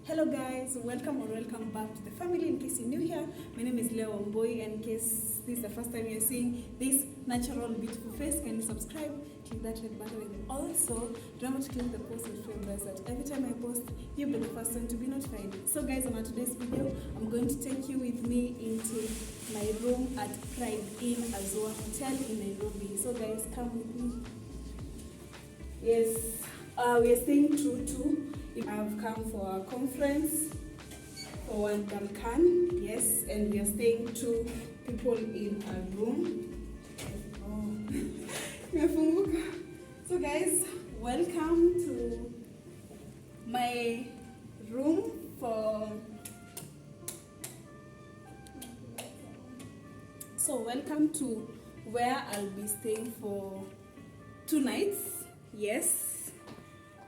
Hello guys, welcome or welcome back to the family. In case you're new here, my name is Leo Boy, and in case this is the first time you're seeing this natural beautiful face, can you subscribe, click that red button, and also remember to click the post notification bell so that every time I post you'll be the first one to be notified. So guys, on today's video I'm going to take you with me into my room at PrideInn Azure Hotel in Nairobi. So guys, come with me. Yes, we are staying true to I've come for a conference for one Balkan, yes, and we are staying 2 people in a room. Oh. So guys, welcome to my room welcome to where I'll be staying for 2 nights, yes.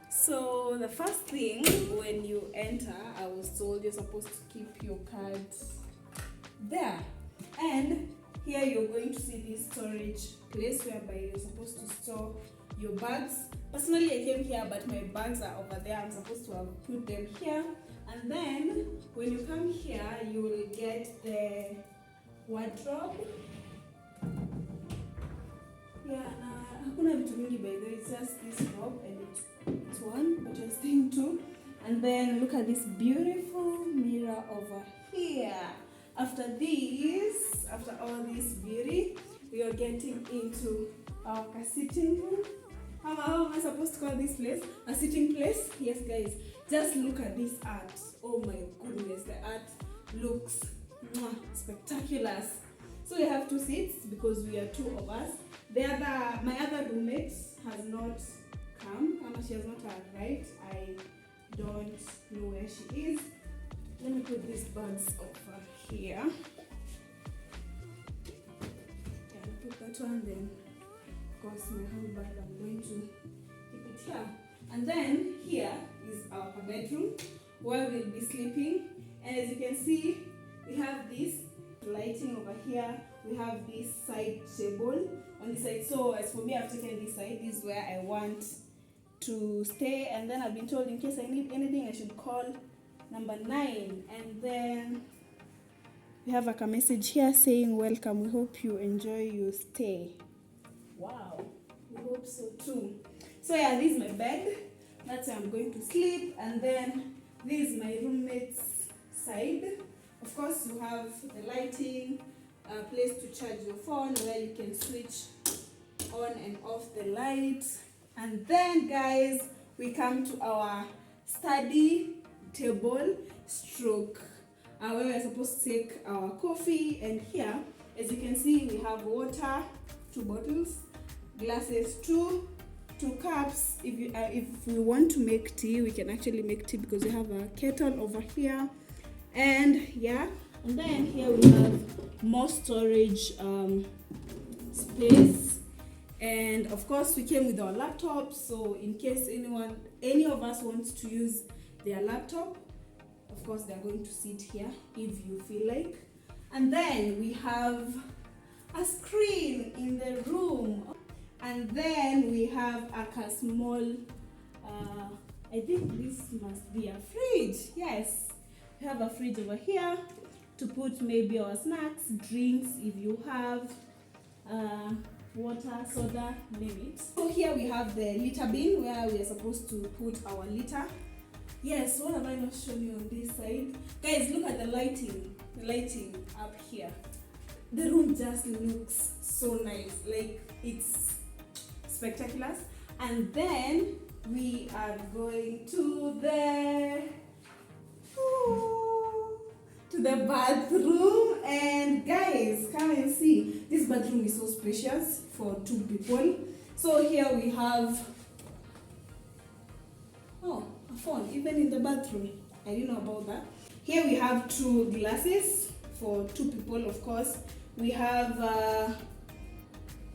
So the first thing, when you enter, I was told you're supposed to keep your cards there. And here you're going to see this storage place whereby you're supposed to store your bags. Personally, I came here, but my bags are over there. I'm supposed to have put them here. And then when you come here, you will get the wardrobe. Yeah, hakuna vitu mingi by the way, it's just this robe and it's one, but you're staying 2. And then look at this beautiful mirror over here. After all this beauty, we are getting into our sitting room. How am I supposed to call this place? A sitting place? Yes guys, just look at this art. Oh my goodness, the art looks spectacular. So we have 2 seats because we are 2 of us. My other roommate has not come. She has not arrived. I don't know where she is. Let me put these bags over here. Yeah, put that one, then of course my handbag, I'm going to keep it here. And then here is our bedroom where we'll be sleeping. And as you can see, we have this lighting over here. We have this side table on this side. So as for me, I've taken this side. This is where I want to stay. And then I've been told in case I need anything, I should call number 9. And then we have a message here saying, welcome, we hope you enjoy your stay. Wow, we hope so too. So yeah, this is my bed. That's where I'm going to sleep. And then this is my roommate's side. Of course, you have the lighting, a place to charge your phone where you can switch on and off the light. And then guys, we come to our study table stroke where we're supposed to take our coffee. And here, as you can see, we have water, 2 bottles, glasses, 2 cups. If we want to make tea, we can actually make tea because we have a kettle over here. And yeah, and then here we have more storage space. And of course we came with our laptops, so in case any of us wants to use their laptop, of course they're going to sit here if you feel like. And then we have a screen in the room. And then we have a small I think this must be a fridge. Yes, we have a fridge over here to put maybe our snacks, drinks, if you have water, soda, name it. So here we have the litter bin where we are supposed to put our litter. Yes, what have I not shown you on this side? Guys, look at the lighting up here. The room just looks so nice, like it's spectacular. And then we are going to the bathroom. And guys, come and see, this bathroom is so spacious for 2 people. So here we have a phone even in the bathroom. I didn't know about that. Here we have 2 glasses for 2 people. Of course we have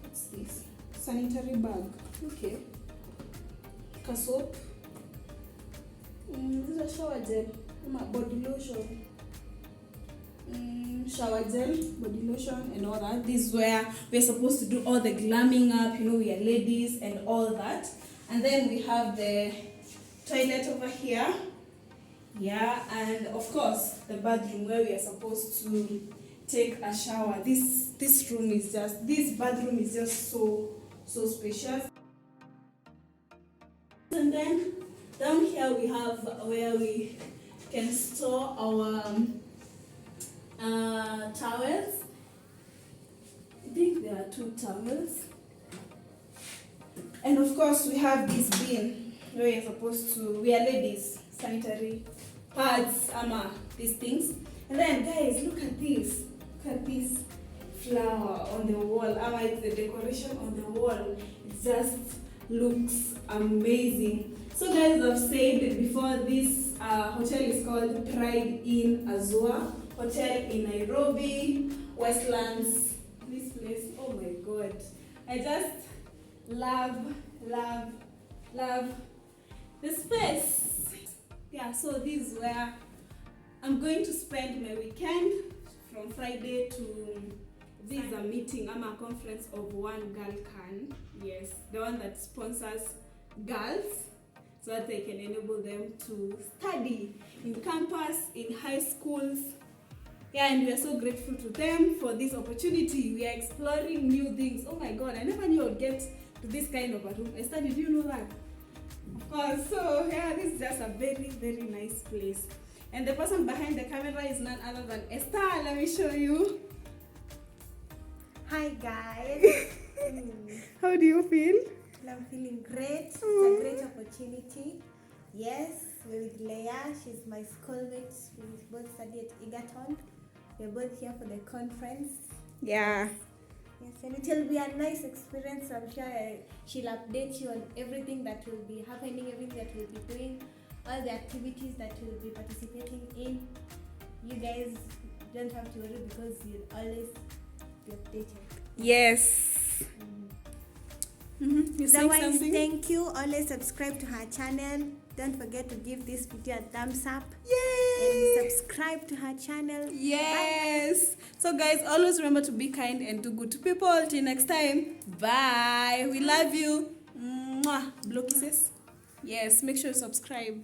what's this, sanitary bag, okay, soap, this is a shower gel, body lotion, shower gel, body lotion, and all that. This is where we're supposed to do all the glamming up, we are ladies and all that. And then we have the toilet over here. Yeah, and of course the bathroom where we are supposed to take a shower. This bathroom is just so spacious. And then down here we have where we can store our towels. I think there are 2 towels. And of course we have this bin where we are ladies, sanitary pads, these things. And then guys, look at this. Look at this flower on the wall. It's the decoration on the wall. It just looks amazing. So guys, I've said before, this hotel is called PrideInn Azure Hotel in Nairobi, Westlands. This place, oh my god. I just love the space. Yeah, so this is where I'm going to spend my weekend from Friday to this is a meeting, a conference of One Girl Can. Yes, the one that sponsors girls so that they can enable them to study in campus, in high schools. Yeah, and we are so grateful to them for this opportunity. We are exploring new things. Oh my god, I never knew I would get to this kind of a room. Esther, did you know that? Of course. So yeah, this is just a very, very nice place. And the person behind the camera is none other than Esther. Let me show you. Hi guys. How do you feel? I'm feeling great. It's a great opportunity. Yes, we're with Leah. She's my schoolmate. We both study at Egerton. We're both here for the conference. Yeah. Yes, and it will be a nice experience. I'm sure she'll update you on everything that will be happening, everything that we'll be doing, all the activities that we'll be participating in. You guys don't have to worry because you'll always be updated. Yes. You saying something? Thank you. Always subscribe to her channel. Don't forget to give this video a thumbs up. Yay! And subscribe to her channel. Yes. Bye. So guys, always remember to be kind and do good to people. Till next time. Bye. We love you. Mwah. Blow kisses. Yes. Make sure you subscribe.